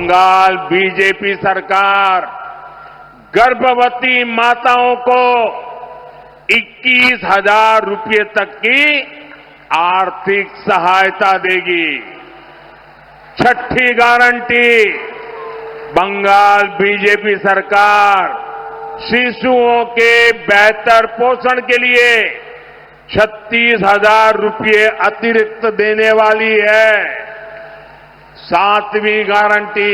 Bengal BJP सरकार गर्भवती माताओं को 21,000 रुपये तक की आर्थिक सहायता देगी। छठी गारंटी, बंगाल बीजेपी सरकार शिशुओं के बेहतर पोषण के लिए 36,000 रुपये अतिरिक्त देने वाली है। सातवीं गारंटी,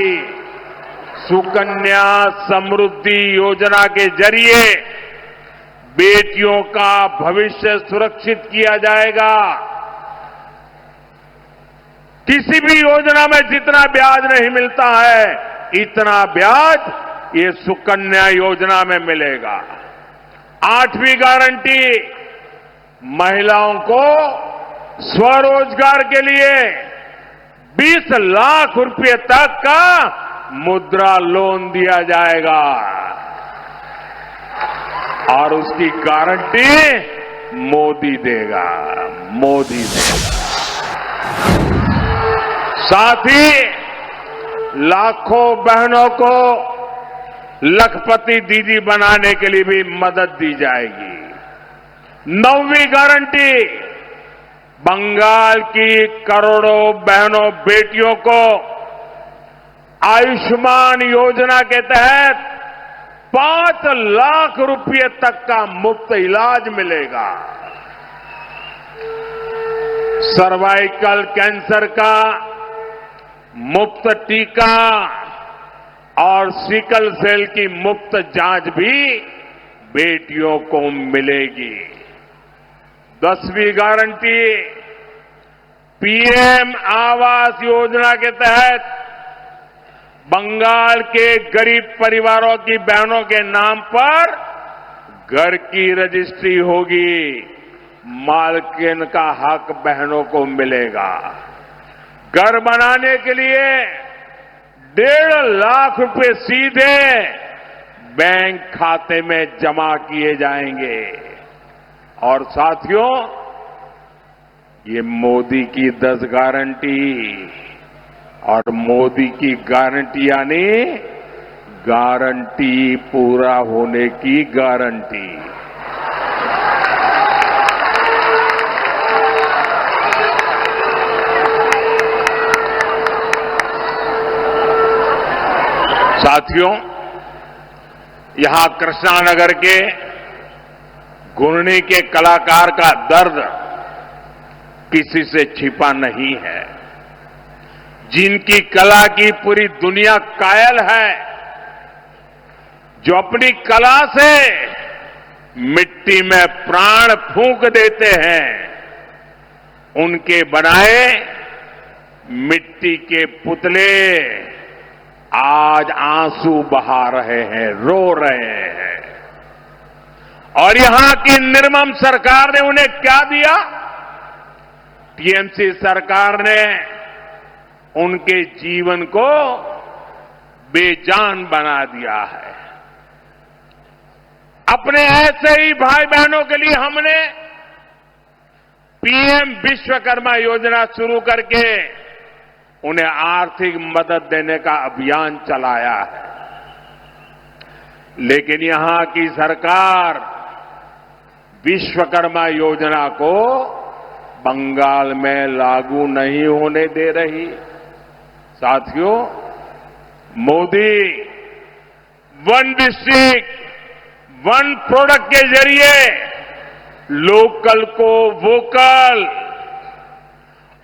सुकन्या समृद्धि योजना के जरिए बेटियों का भविष्य सुरक्षित किया जाएगा। किसी भी योजना में जितना ब्याज नहीं मिलता है, इतना ब्याज ये सुकन्या योजना में मिलेगा। आठवीं गारंटी, महिलाओं को स्वरोजगार के लिए 20 लाख रुपए तक का मुद्रा लोन दिया जाएगा और उसकी गारंटी मोदी देगा। साथ ही लाखों बहनों को लखपति दीदी बनाने के लिए भी मदद दी जाएगी। 9वीं गारंटी, बंगाल की करोड़ों बहनों बेटियों को आयुष्मान योजना के तहत 5 लाख रुपए तक का मुफ्त इलाज मिलेगा। सर्वाइकल कैंसर का मुफ्त टीका और सिकल सेल की मुफ्त जांच भी बेटियों को मिलेगी। 10वीं गारंटी, पीएम आवास योजना के तहत बंगाल के गरीब परिवारों की बहनों के नाम पर घर की रजिस्ट्री होगी। मालकिन का हक बहनों को मिलेगा। घर बनाने के लिए 1.5 लाख रुपए सीधे बैंक खाते में जमा किए जाएंगे। और साथियों, ये मोदी की 10 गारंटी, और मोदी की गारंटी यानी गारंटी पूरा होने की गारंटी। साथियों, यहां कृष्णानगर के घुरनी के कलाकार का दर्द किसी से छिपा नहीं है। जिनकी कला की पूरी दुनिया कायल है, जो अपनी कला से मिट्टी में प्राण फूंक देते हैं, उनके बनाए मिट्टी के पुतले आज आंसू बहा रहे हैं, रो रहे हैं। और यहां की निर्मम सरकार ने उन्हें क्या दिया? टीएमसी सरकार ने उनके जीवन को बेजान बना दिया है। अपने ऐसे ही भाई बहनों के लिए हमने पीएम विश्वकर्मा योजना शुरू करके उन्हें आर्थिक मदद देने का अभियान चलाया है। लेकिन यहां की सरकार विश्वकर्मा योजना को बंगाल में लागू नहीं होने दे रही। साथियों, Modi one district one product के जरिए लोकल को वोकल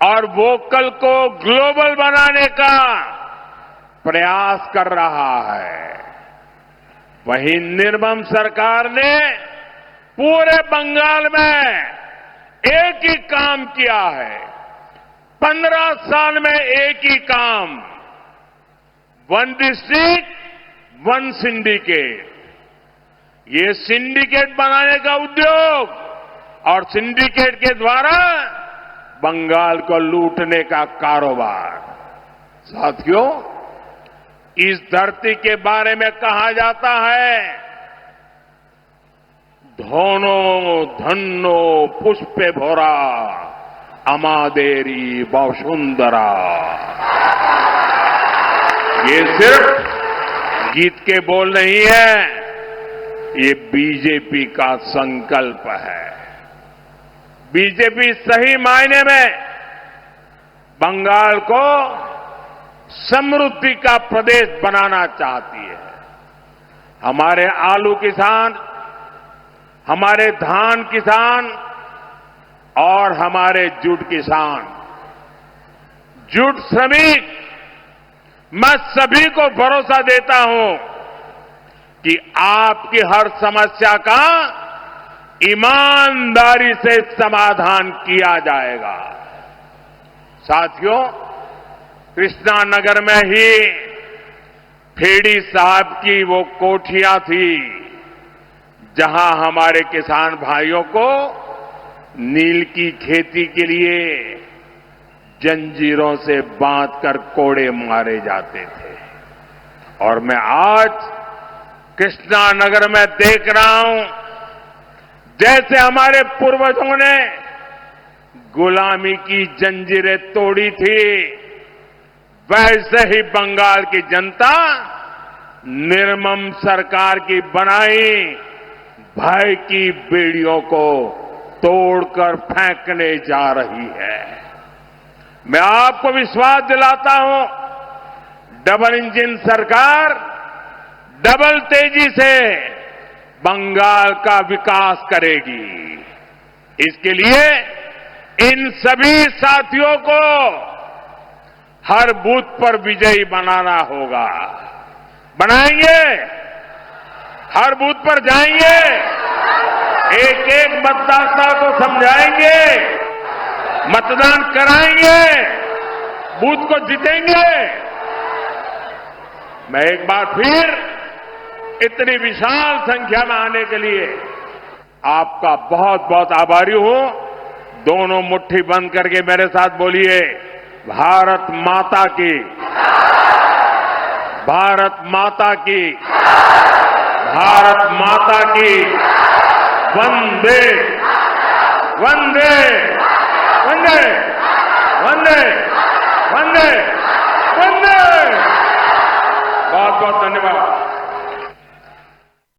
और वोकल को ग्लोबल बनाने का प्रयास कर रहा है। वहीं निर्मम सरकार ने पूरे बंगाल में एक ही काम किया है। 15 साल में एक ही काम, वन डिस्ट्रिक्ट वन सिंडिकेट। ये सिंडिकेट बनाने का उद्योग और सिंडिकेट के द्वारा बंगाल को लूटने का कारोबार। साथियों, इस धरती के बारे में कहा जाता है, धोनो धन्नो पुष्पे भोरा अमादेरी वसुंधरा। ये सिर्फ गीत के बोल नहीं है, ये बीजेपी का संकल्प है। बीजेपी सही मायने में बंगाल को समृद्धि का प्रदेश बनाना चाहती है। हमारे आलू किसान, हमारे धान किसान और हमारे जूट किसान, जूट श्रमिक, मैं सभी को भरोसा देता हूं कि आपकी हर समस्या का ईमानदारी से समाधान किया जाएगा। साथियों, कृष्णानगर में ही खेड़ी साहब की वो कोठियां थी जहां हमारे किसान भाइयों को नील की खेती के लिए जंजीरों से बांधकर कोड़े मारे जाते थे। और मैं आज कृष्णानगर में देख रहा हूं, जैसे हमारे पूर्वजों ने गुलामी की जंजीरें तोड़ी थी, वैसे ही बंगाल की जनता निर्मम सरकार की बनाई भय की बेड़ियों को तोड़कर फेंकने जा रही है। मैं आपको विश्वास दिलाता हूं, डबल इंजन सरकार डबल तेजी से बंगाल का विकास करेगी। इसके लिए इन सभी साथियों को हर बूथ पर विजयी बनाना होगा। बनाएंगे, हर बूथ पर जाएंगे, एक एक मतदाता को समझाएंगे, मतदान कराएंगे, बूथ को जीतेंगे। मैं एक बार फिर इतनी विशाल संख्या में आने के लिए आपका बहुत बहुत आभारी हूं। दोनों मुट्ठी बंद करके मेरे साथ बोलिए, भारत माता की, भारत माता की, भारत माता की, वंदे वंदे।